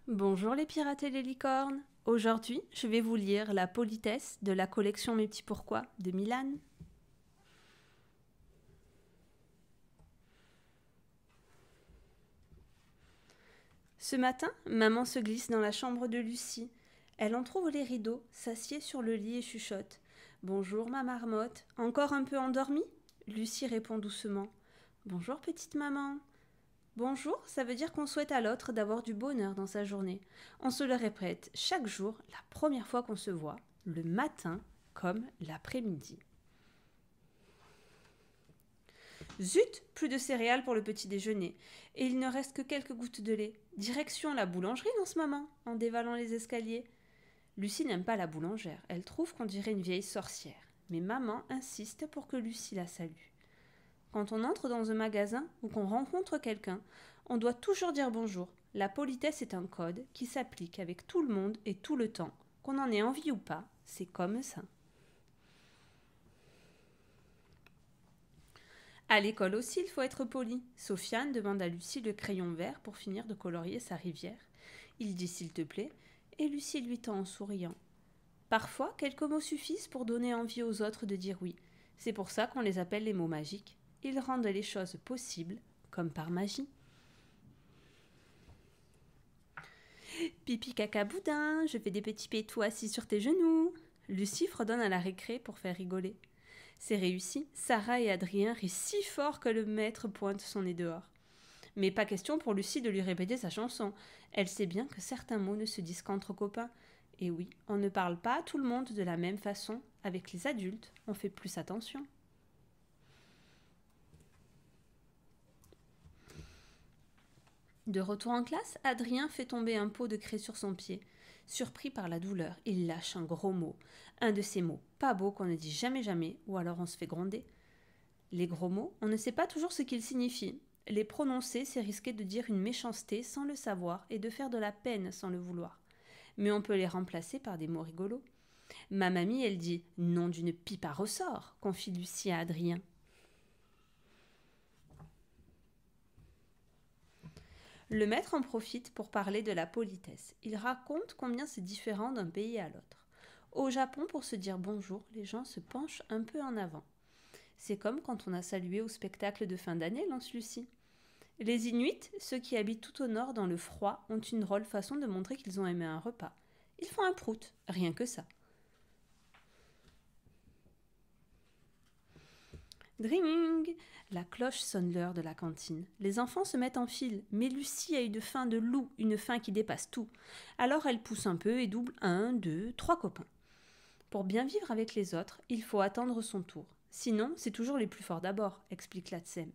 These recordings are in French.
Bonjour les pirates et les licornes. Aujourd'hui, je vais vous lire La politesse de la collection Mes petits pourquoi de Milan. Ce matin, maman se glisse dans la chambre de Lucie. Elle entr'ouvre les rideaux, s'assied sur le lit et chuchote. Bonjour ma marmotte. Encore un peu endormie? Lucie répond doucement. Bonjour petite maman. Bonjour, ça veut dire qu'on souhaite à l'autre d'avoir du bonheur dans sa journée. On se le répète chaque jour, la première fois qu'on se voit, le matin comme l'après-midi. Zut, plus de céréales pour le petit déjeuner. Et il ne reste que quelques gouttes de lait. Direction la boulangerie dans ce moment, en dévalant les escaliers. Lucie n'aime pas la boulangère, elle trouve qu'on dirait une vieille sorcière. Mais maman insiste pour que Lucie la salue. Quand on entre dans un magasin ou qu'on rencontre quelqu'un, on doit toujours dire bonjour. La politesse est un code qui s'applique avec tout le monde et tout le temps. Qu'on en ait envie ou pas, c'est comme ça. À l'école aussi, il faut être poli. Sofiane demande à Lucie le crayon vert pour finir de colorier sa rivière. Il dit s'il te plaît, et Lucie lui tend en souriant. Parfois, quelques mots suffisent pour donner envie aux autres de dire oui. C'est pour ça qu'on les appelle les mots magiques. Ils rendent les choses possibles, comme par magie. Pipi caca boudin, je fais des petits pétous assis sur tes genoux. Lucie fredonne à la récré pour faire rigoler. C'est réussi, Sarah et Adrien rient si fort que le maître pointe son nez dehors. Mais pas question pour Lucie de lui répéter sa chanson. Elle sait bien que certains mots ne se disent qu'entre copains. Et oui, on ne parle pas à tout le monde de la même façon. Avec les adultes, on fait plus attention. De retour en classe, Adrien fait tomber un pot de craie sur son pied. Surpris par la douleur, il lâche un gros mot. Un de ces mots pas beaux qu'on ne dit jamais jamais, ou alors on se fait gronder. Les gros mots, on ne sait pas toujours ce qu'ils signifient. Les prononcer, c'est risquer de dire une méchanceté sans le savoir et de faire de la peine sans le vouloir. Mais on peut les remplacer par des mots rigolos. Ma mamie, elle dit « nom d'une pipe à ressort », confie Lucie à Adrien. Le maître en profite pour parler de la politesse. Il raconte combien c'est différent d'un pays à l'autre. Au Japon, pour se dire bonjour, les gens se penchent un peu en avant. C'est comme quand on a salué au spectacle de fin d'année, lance Lucie. Les Inuits, ceux qui habitent tout au nord dans le froid, ont une drôle façon de montrer qu'ils ont aimé un repas. Ils font un prout, rien que ça. Dring! La cloche sonne l'heure de la cantine. Les enfants se mettent en file, mais Lucie a eu de faim de loup, une faim qui dépasse tout. Alors elle pousse un peu et double 1, 2, 3 copains. Pour bien vivre avec les autres, il faut attendre son tour. Sinon, c'est toujours les plus forts d'abord, explique Latsem.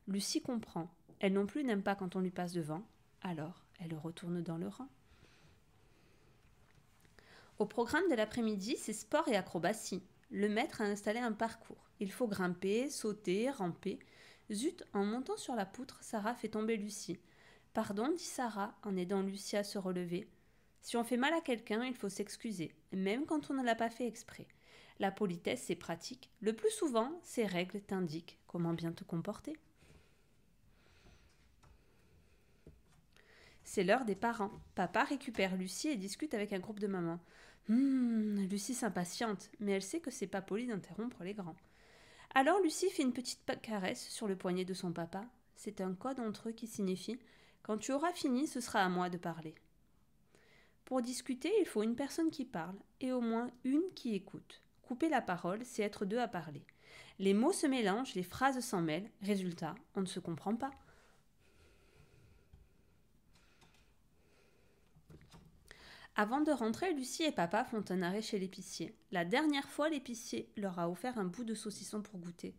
Lucie comprend. Elle non plus n'aime pas quand on lui passe devant. Alors, elle retourne dans le rang. Au programme de l'après-midi, c'est sport et acrobatie. Le maître a installé un parcours. Il faut grimper, sauter, ramper. Zut, en montant sur la poutre, Sarah fait tomber Lucie. Pardon, dit Sarah, en aidant Lucie à se relever. Si on fait mal à quelqu'un, il faut s'excuser, même quand on ne l'a pas fait exprès. La politesse, c'est pratique. Le plus souvent, ces règles t'indiquent comment bien te comporter. C'est l'heure des parents. Papa récupère Lucie et discute avec un groupe de mamans. Lucie s'impatiente, mais elle sait que c'est pas poli d'interrompre les grands. Alors Lucie fait une petite caresse sur le poignet de son papa. C'est un code entre eux qui signifie « Quand tu auras fini, ce sera à moi de parler ». Pour discuter, il faut une personne qui parle et au moins une qui écoute. Couper la parole, c'est être deux à parler. Les mots se mélangent, les phrases s'en mêlent. Résultat, on ne se comprend pas. Avant de rentrer, Lucie et papa font un arrêt chez l'épicier. La dernière fois, l'épicier leur a offert un bout de saucisson pour goûter.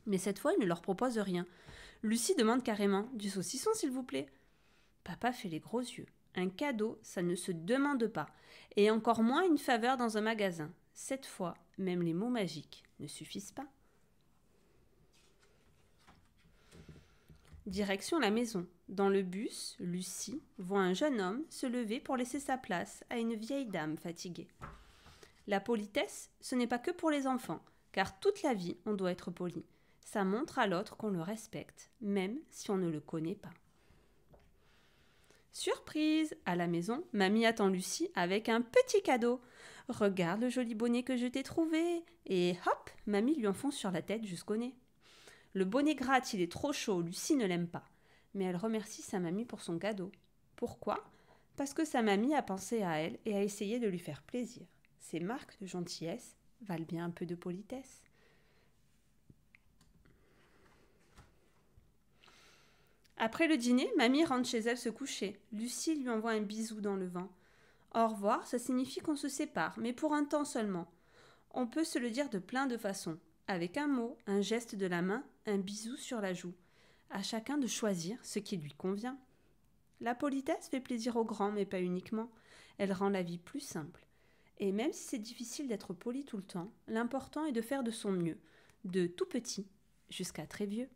Mais cette fois, il ne leur propose rien. Lucie demande carrément « Du saucisson, s'il vous plaît ?» Papa fait les gros yeux. Un cadeau, ça ne se demande pas. Et encore moins une faveur dans un magasin. Cette fois, même les mots magiques ne suffisent pas. Direction la maison. Dans le bus, Lucie voit un jeune homme se lever pour laisser sa place à une vieille dame fatiguée. La politesse, ce n'est pas que pour les enfants, car toute la vie, on doit être poli. Ça montre à l'autre qu'on le respecte, même si on ne le connaît pas. Surprise! À la maison, mamie attend Lucie avec un petit cadeau. Regarde le joli bonnet que je t'ai trouvé. Et hop, mamie lui enfonce sur la tête jusqu'au nez. Le bonnet gratte, il est trop chaud, Lucie ne l'aime pas. Mais elle remercie sa mamie pour son cadeau. Pourquoi? Parce que sa mamie a pensé à elle et a essayé de lui faire plaisir. Ces marques de gentillesse valent bien un peu de politesse. Après le dîner, mamie rentre chez elle se coucher. Lucie lui envoie un bisou dans le vent. Au revoir, ça signifie qu'on se sépare, mais pour un temps seulement. On peut se le dire de plein de façons, avec un mot, un geste de la main, un bisou sur la joue. À chacun de choisir ce qui lui convient. La politesse fait plaisir aux grands, mais pas uniquement. Elle rend la vie plus simple. Et même si c'est difficile d'être poli tout le temps, l'important est de faire de son mieux, de tout petit jusqu'à très vieux.